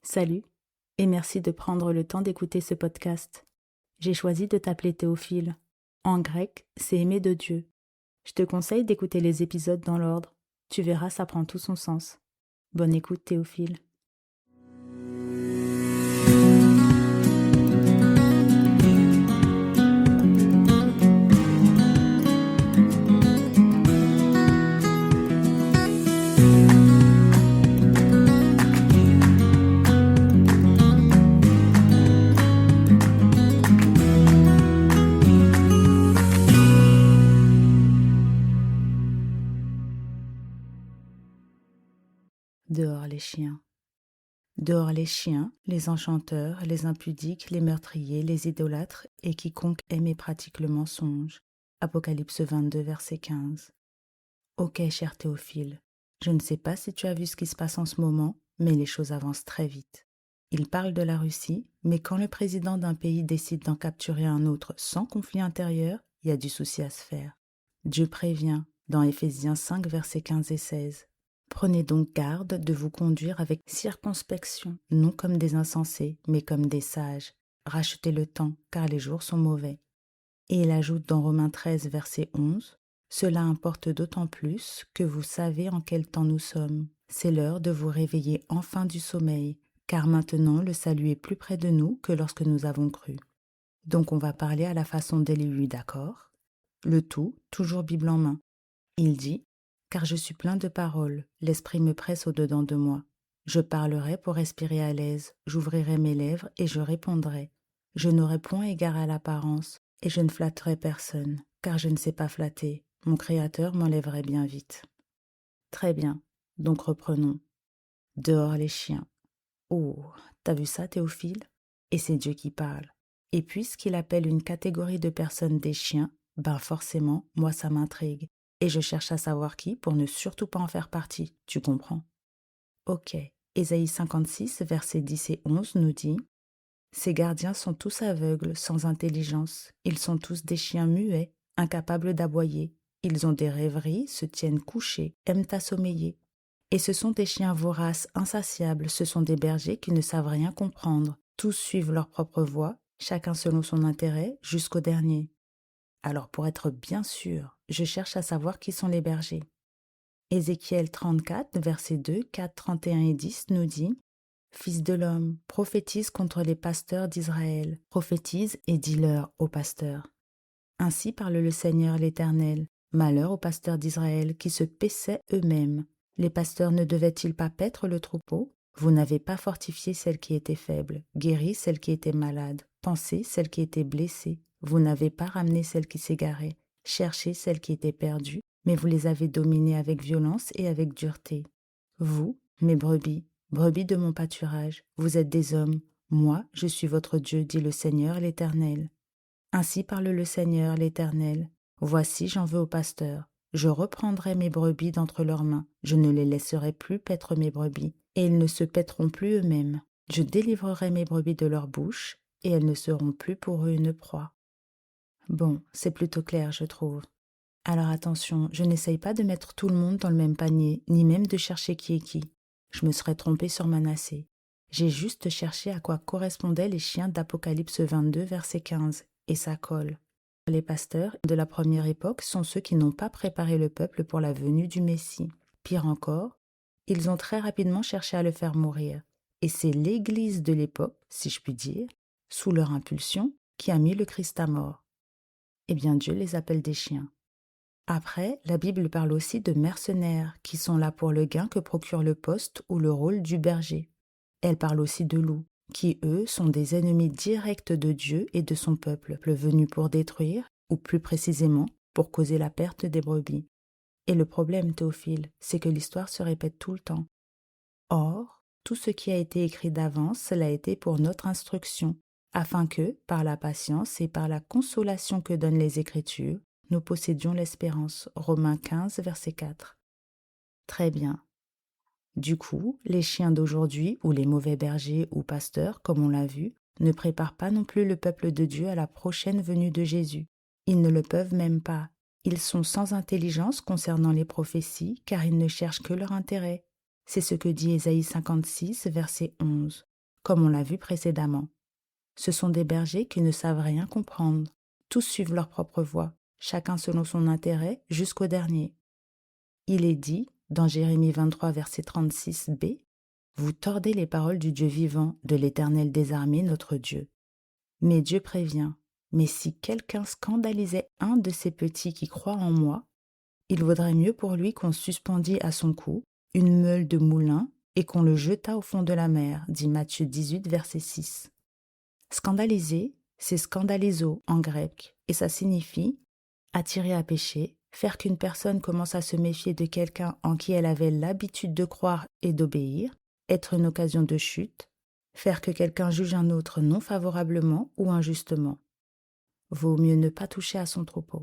Salut et merci de prendre le temps d'écouter ce podcast. J'ai choisi de t'appeler Théophile. En grec, c'est aimer de Dieu. Je te conseille d'écouter les épisodes dans l'ordre. Tu verras, ça prend tout son sens. Bonne écoute, Théophile. Dehors les chiens. Dehors les chiens, les enchanteurs, les impudiques, les meurtriers, les idolâtres et quiconque aime et pratique le mensonge. Apocalypse 22, verset 15. Ok, cher Théophile, je ne sais pas si tu as vu ce qui se passe en ce moment, mais les choses avancent très vite. Il parle de la Russie, mais quand le président d'un pays décide d'en capturer un autre sans conflit intérieur, il y a du souci à se faire. Dieu prévient, dans Éphésiens 5, versets 15 et 16. Prenez donc garde de vous conduire avec circonspection, non comme des insensés, mais comme des sages. Rachetez le temps, car les jours sont mauvais. Et il ajoute dans Romains 13, verset 11, « Cela importe d'autant plus que vous savez en quel temps nous sommes. C'est l'heure de vous réveiller enfin du sommeil, car maintenant le salut est plus près de nous que lorsque nous avons cru. » Donc on va parler à la façon d'Élie, d'accord? Le tout, toujours Bible en main. Il dit, « Car je suis plein de paroles, l'esprit me presse au-dedans de moi. Je parlerai pour respirer à l'aise, j'ouvrirai mes lèvres et je répondrai. Je n'aurai point égard à l'apparence, et je ne flatterai personne, car je ne sais pas flatter. Mon Créateur m'enlèverait bien vite. » Très bien, donc reprenons. Dehors les chiens. Oh, t'as vu ça, Théophile? Et c'est Dieu qui parle. Et puisqu'il appelle une catégorie de personnes des chiens, ben forcément, moi ça m'intrigue. Et je cherche à savoir qui pour ne surtout pas en faire partie, tu comprends? Ok, Ésaïe 56, versets 10 et 11 nous dit « Ces gardiens sont tous aveugles, sans intelligence. Ils sont tous des chiens muets, incapables d'aboyer. Ils ont des rêveries, se tiennent couchés, aiment à sommeiller. Et ce sont des chiens voraces, insatiables, ce sont des bergers qui ne savent rien comprendre. Tous suivent leur propre voie, chacun selon son intérêt, jusqu'au dernier. » Alors pour être bien sûr, je cherche à savoir qui sont les bergers. Ézéchiel 34, versets 2, 4, 31 et 10 nous dit « Fils de l'homme, prophétise contre les pasteurs d'Israël, prophétise et dis-leur aux pasteurs. Ainsi parle le Seigneur l'Éternel, malheur aux pasteurs d'Israël qui se paissaient eux-mêmes. Les pasteurs ne devaient-ils pas paître le troupeau? Vous n'avez pas fortifié celle qui était faible, guéri celle qui était malade, pensé celle qui était blessée. Vous n'avez pas ramené celle qui s'égarait, cherché celle qui était perdue, mais vous les avez dominées avec violence et avec dureté. Vous, mes brebis, brebis de mon pâturage, vous êtes des hommes. Moi, je suis votre Dieu, dit le Seigneur l'Éternel. Ainsi parle le Seigneur l'Éternel. Voici, j'en veux aux pasteurs. Je reprendrai mes brebis d'entre leurs mains. Je ne les laisserai plus paître mes brebis, et ils ne se paîtront plus eux-mêmes. Je délivrerai mes brebis de leur bouche, et elles ne seront plus pour eux une proie. Bon, c'est plutôt clair, je trouve. Alors attention, je n'essaye pas de mettre tout le monde dans le même panier, ni même de chercher qui est qui. Je me serais trompée sur Manassé. J'ai juste cherché à quoi correspondaient les chiens d'Apocalypse 22, verset 15, et ça colle. Les pasteurs de la première époque sont ceux qui n'ont pas préparé le peuple pour la venue du Messie. Pire encore, ils ont très rapidement cherché à le faire mourir. Et c'est l'Église de l'époque, si je puis dire, sous leur impulsion, qui a mis le Christ à mort. Eh bien, Dieu les appelle des chiens. Après, la Bible parle aussi de mercenaires qui sont là pour le gain que procure le poste ou le rôle du berger. Elle parle aussi de loups, qui eux sont des ennemis directs de Dieu et de son peuple, venus pour détruire, ou plus précisément, pour causer la perte des brebis. Et le problème, Théophile, c'est que l'histoire se répète tout le temps. Or, tout ce qui a été écrit d'avance l'a été pour notre instruction, afin que, par la patience et par la consolation que donnent les Écritures, nous possédions l'espérance. Romains 15, verset 4. Très bien. Du coup, les chiens d'aujourd'hui, ou les mauvais bergers ou pasteurs, comme on l'a vu, ne préparent pas non plus le peuple de Dieu à la prochaine venue de Jésus. Ils ne le peuvent même pas. Ils sont sans intelligence concernant les prophéties, car ils ne cherchent que leur intérêt. C'est ce que dit Ésaïe 56, verset 11. comme on l'a vu précédemment. Ce sont des bergers qui ne savent rien comprendre. Tous suivent leur propre voie, chacun selon son intérêt, jusqu'au dernier. Il est dit, dans Jérémie 23, verset 36b, « Vous tordez les paroles du Dieu vivant, de l'Éternel des armées, notre Dieu. » Mais Dieu prévient, « Mais si quelqu'un scandalisait un de ces petits qui croient en moi, il vaudrait mieux pour lui qu'on suspendît à son cou une meule de moulin et qu'on le jetât au fond de la mer, dit Matthieu 18, verset 6. Scandaliser, c'est scandalizo en grec, et ça signifie attirer à pécher, faire qu'une personne commence à se méfier de quelqu'un en qui elle avait l'habitude de croire et d'obéir, être une occasion de chute, faire que quelqu'un juge un autre non favorablement ou injustement. Vaut mieux ne pas toucher à son troupeau.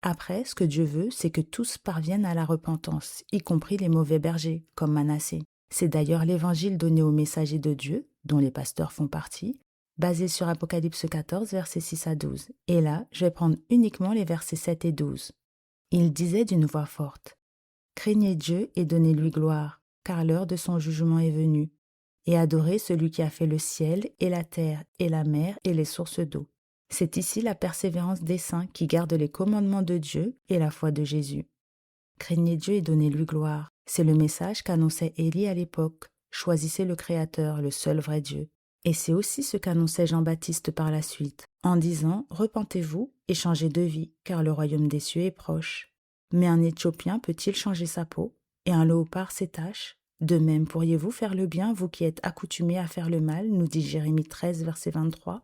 Après, ce que Dieu veut, c'est que tous parviennent à la repentance, y compris les mauvais bergers, comme Manassé. C'est d'ailleurs l'évangile donné aux messagers de Dieu, dont les pasteurs font partie, basé sur Apocalypse 14, versets 6 à 12. Et là, je vais prendre uniquement les versets 7 et 12. Il disait d'une voix forte, « Craignez Dieu et donnez-lui gloire, car l'heure de son jugement est venue, et adorez celui qui a fait le ciel et la terre et la mer et les sources d'eau. » C'est ici la persévérance des saints qui gardent les commandements de Dieu et la foi de Jésus. Craignez Dieu et donnez-lui gloire. C'est le message qu'annonçait Élie à l'époque. Choisissez le Créateur, le seul vrai Dieu. Et c'est aussi ce qu'annonçait Jean-Baptiste par la suite, en disant « Repentez-vous et changez de vie, car le royaume des cieux est proche. » Mais un Éthiopien peut-il changer sa peau, et un léopard ses taches? De même, pourriez-vous faire le bien, vous qui êtes accoutumés à faire le mal, nous dit Jérémie 13, verset 23.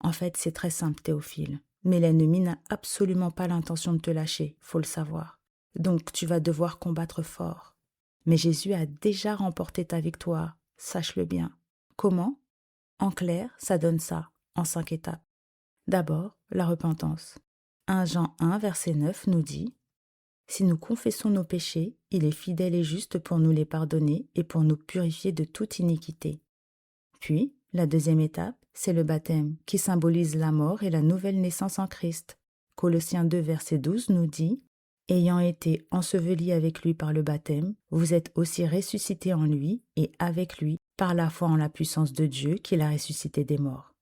En fait, c'est très simple, Théophile. Mais l'ennemi n'a absolument pas l'intention de te lâcher, faut le savoir. Donc tu vas devoir combattre fort. Mais Jésus a déjà remporté ta victoire, sache-le bien. Comment? En clair, ça donne ça, en 5 étapes. D'abord, la repentance. 1 Jean 1, verset 9 nous dit « Si nous confessons nos péchés, il est fidèle et juste pour nous les pardonner et pour nous purifier de toute iniquité. » Puis, la deuxième étape, c'est le baptême, qui symbolise la mort et la nouvelle naissance en Christ. Colossiens 2, verset 12 nous dit « Ayant été ensevelis avec lui par le baptême, vous êtes aussi ressuscités en lui et avec lui par la foi en la puissance de Dieu qui l'a ressuscité des morts. »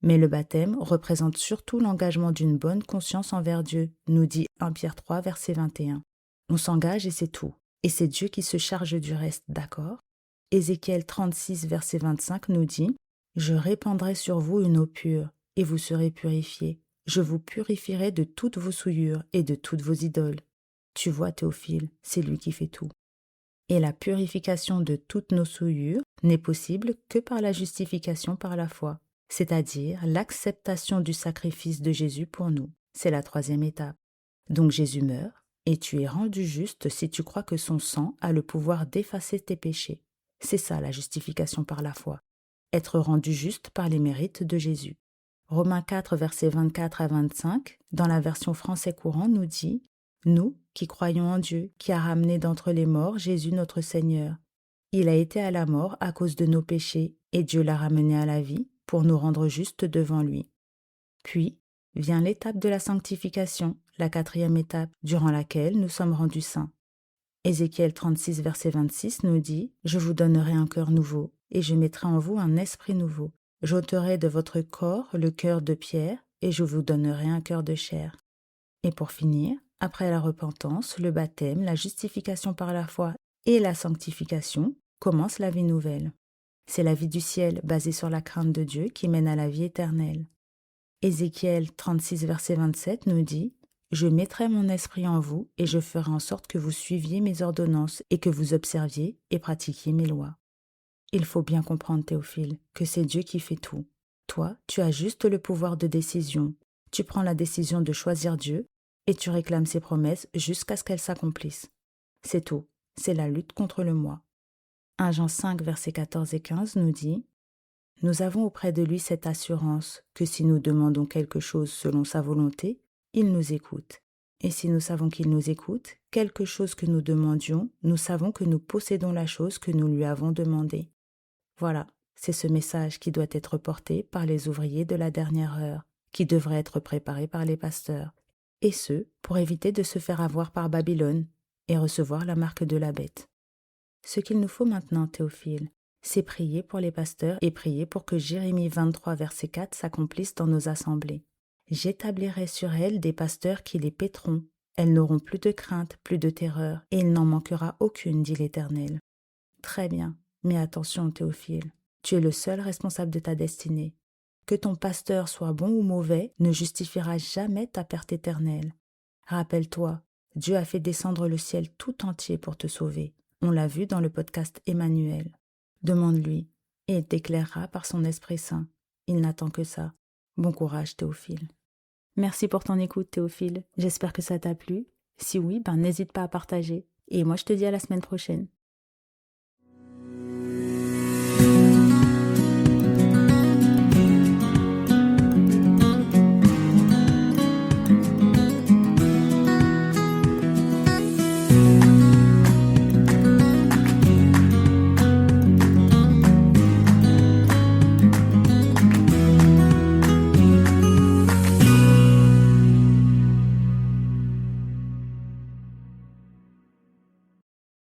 Mais le baptême représente surtout l'engagement d'une bonne conscience envers Dieu, nous dit 1 Pierre 3, verset 21. On s'engage et c'est tout. Et c'est Dieu qui se charge du reste, d'accord? Ézéchiel 36, verset 25 nous dit « Je répandrai sur vous une eau pure, et vous serez purifiés. Je vous purifierai de toutes vos souillures et de toutes vos idoles. » Tu vois, Théophile, c'est lui qui fait tout. Et la purification de toutes nos souillures n'est possible que par la justification par la foi, c'est-à-dire l'acceptation du sacrifice de Jésus pour nous. C'est la troisième étape. Donc Jésus meurt, et tu es rendu juste si tu crois que son sang a le pouvoir d'effacer tes péchés. C'est ça la justification par la foi, être rendu juste par les mérites de Jésus. Romains 4, versets 24 à 25, dans la version français courant, nous dit « Nous, qui croyons en Dieu, qui a ramené d'entre les morts Jésus notre Seigneur. Il a été à la mort à cause de nos péchés, et Dieu l'a ramené à la vie pour nous rendre justes devant lui. » Puis vient l'étape de la sanctification, la quatrième étape, durant laquelle nous sommes rendus saints. Ézéchiel 36, verset 26 nous dit « Je vous donnerai un cœur nouveau, et je mettrai en vous un esprit nouveau. J'ôterai de votre corps le cœur de pierre, et je vous donnerai un cœur de chair. » Et pour finir, après la repentance, le baptême, la justification par la foi et la sanctification, commence la vie nouvelle. C'est la vie du ciel basée sur la crainte de Dieu qui mène à la vie éternelle. Ézéchiel 36, verset 27 nous dit « Je mettrai mon esprit en vous et je ferai en sorte que vous suiviez mes ordonnances et que vous observiez et pratiquiez mes lois. » Il faut bien comprendre, Théophile, que c'est Dieu qui fait tout. Toi, tu as juste le pouvoir de décision. Tu prends la décision de choisir Dieu et tu réclames ses promesses jusqu'à ce qu'elles s'accomplissent. C'est tout. C'est la lutte contre le moi. 1 Jean 5, versets 14 et 15 nous dit « Nous avons auprès de lui cette assurance que si nous demandons quelque chose selon sa volonté, il nous écoute. Et si nous savons qu'il nous écoute, quelque chose que nous demandions, nous savons que nous possédons la chose que nous lui avons demandée. » Voilà, c'est ce message qui doit être porté par les ouvriers de la dernière heure, qui devrait être préparé par les pasteurs, et ce, pour éviter de se faire avoir par Babylone et recevoir la marque de la bête. Ce qu'il nous faut maintenant, Théophile, c'est prier pour les pasteurs et prier pour que Jérémie 23, verset 4 s'accomplisse dans nos assemblées. J'établirai sur elles des pasteurs qui les paîtront. Elles n'auront plus de crainte, plus de terreur, et il n'en manquera aucune, dit l'Éternel. Très bien, mais attention, Théophile, tu es le seul responsable de ta destinée. Que ton pasteur soit bon ou mauvais ne justifiera jamais ta perte éternelle. Rappelle-toi, Dieu a fait descendre le ciel tout entier pour te sauver. On l'a vu dans le podcast Emmanuel. Demande-lui, et il t'éclairera par son Esprit Saint. Il n'attend que ça. Bon courage, Théophile. Merci pour ton écoute, Théophile. J'espère que ça t'a plu. Si oui, n'hésite pas à partager. Et moi, je te dis à la semaine prochaine.